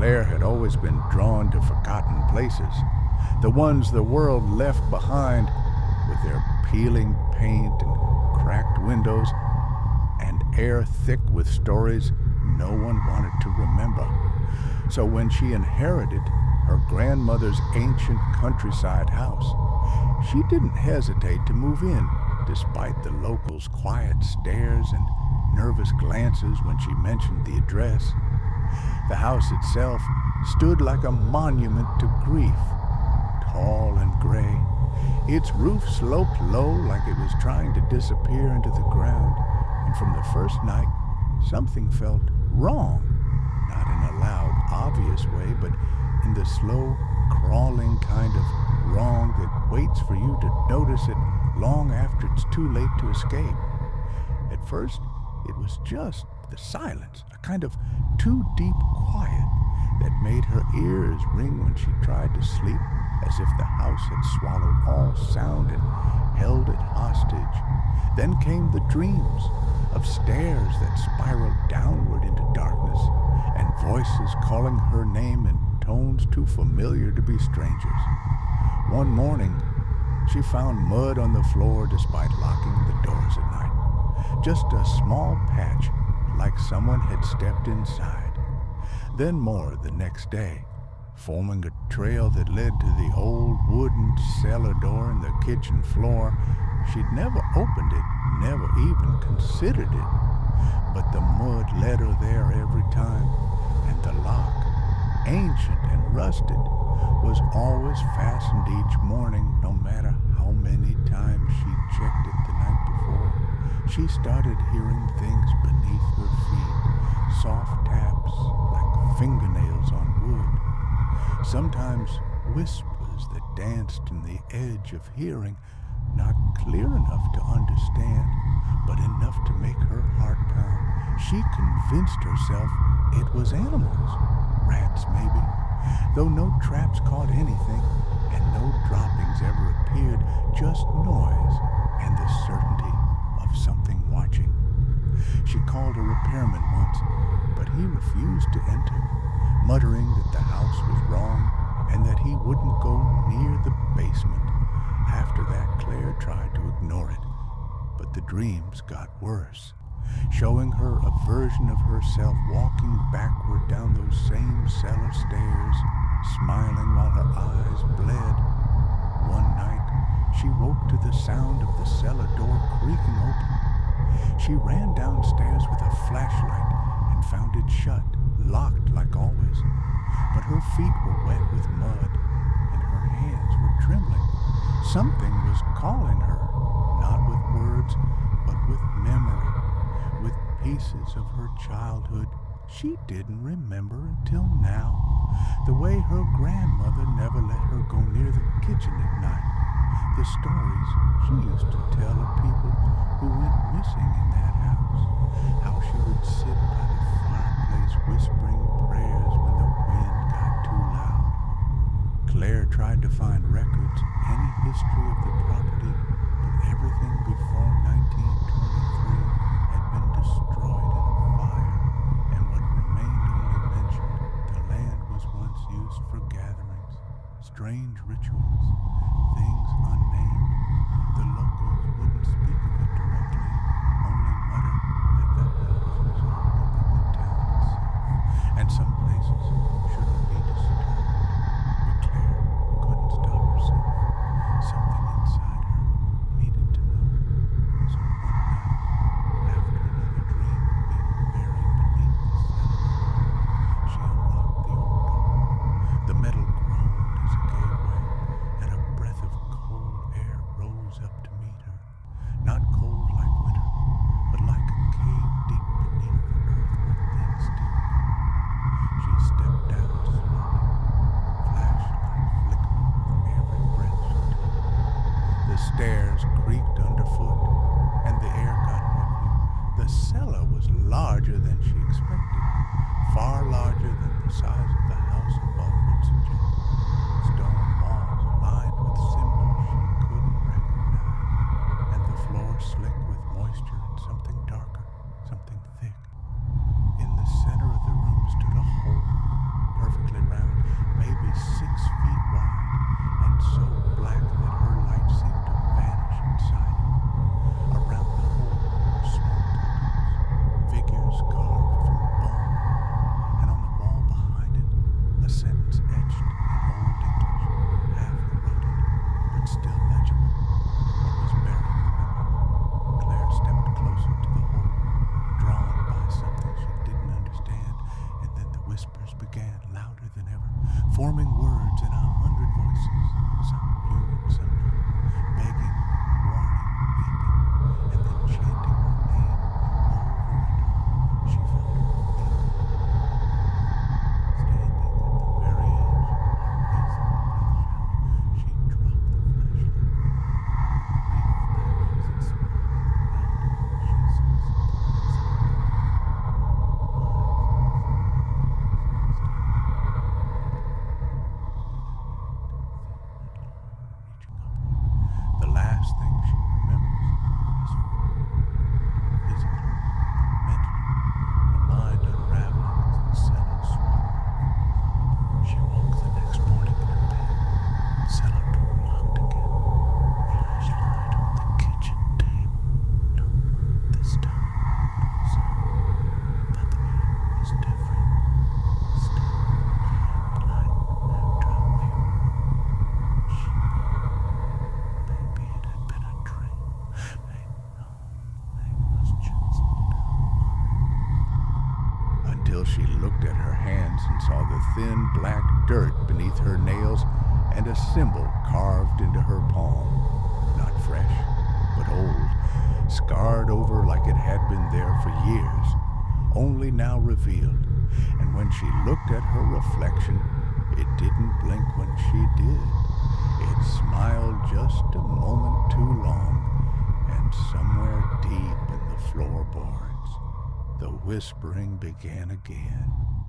Claire had always been drawn to forgotten places, the ones the world left behind, with their peeling paint and cracked windows and air thick with stories no one wanted to remember. So when she inherited her grandmother's ancient countryside house, she didn't hesitate to move in, despite the locals' quiet stares and nervous glances when she mentioned the address. The house itself stood like a monument to grief, tall and gray. Its roof sloped low like it was trying to disappear into the ground, and from the first night, something felt wrong. Not in a loud, obvious way, but in the slow, crawling kind of wrong that waits for you to notice it long after it's too late to escape. At first, it was just the silence, a kind of too deep quiet that made her ears ring when she tried to sleep, as if the house had swallowed all sound and held it hostage. Then came the dreams of stairs that spiraled downward into darkness, and voices calling her name in tones too familiar to be strangers. One morning, she found mud on the floor despite locking the doors at night. Just a small patch, like someone had stepped inside. Then more the next day, forming a trail that led to the old wooden cellar door in the kitchen floor. She'd never opened it, never even considered it. But the mud led her there every time, and the lock, ancient and rusted, was always fastened each morning, no matter how many times she checked it the night before. She started hearing things beneath her feet, soft taps like fingernails on wood. Sometimes whispers that danced in the edge of hearing, not clear enough to understand, but enough to make her heart pound. She convinced herself it was animals, rats maybe, though no traps caught anything, and no droppings ever appeared, just noise and the certainty of something watching. She called a repairman once, but he refused to enter, muttering that the house was wrong and that he wouldn't go near the basement. After that, Claire tried to ignore it, but the dreams got worse, showing her a version of herself walking backward down those same cellar stairs, smiling while her eyes bled. One night, she woke to the sound of the cellar door creaking open. She ran downstairs with a flashlight and found it shut, locked like always. But her feet were wet with mud, and her hands were trembling. Something was calling her, not with words, but with memory, with pieces of her childhood she didn't remember until now. The way her grandmother never let her go near the kitchen at night. The stories she used to tell of people who went missing in that house. How she would sit by the fireplace whispering prayers when the wind got too loud. Claire tried to find records, any history of the property, but everything before 1923 had been destroyed in a fire, and what remained only mentioned the land was once used for gatherings, strange rituals, things unnamed. The locals wouldn't speak of it directly, only mutter that the house was older than the town itself, and some places shouldn't be disturbed. But Claire couldn't stop herself. Something inside her needed to know. So one night, after another dream of being buried beneath the cellar, she unlocked the old door. The metal groaned as it gave way, and a breath of cold air rose up to meet her. Not cold like winter, but like a cave deep beneath the earth where things still go. She stepped down slowly, flashlight flickering with every breath she took. The stairs creaked underfoot, and the air got heavy. The cellar was larger than she expected, far larger than the size of the house above would suggest. Stone walls lined with symbols she couldn't recognize, and the floor slick with moisture and something darker, something thick. In the center of the room stood a hole, perfectly she looked at her hands and saw the thin black dirt beneath her nails and a symbol carved into her palm. Not fresh, but old, scarred over like it had been there for years, only now revealed. And when she looked at her reflection, it didn't blink when she did. It smiled just a moment too long, and somewhere deep in the floorboards, the whispering began again.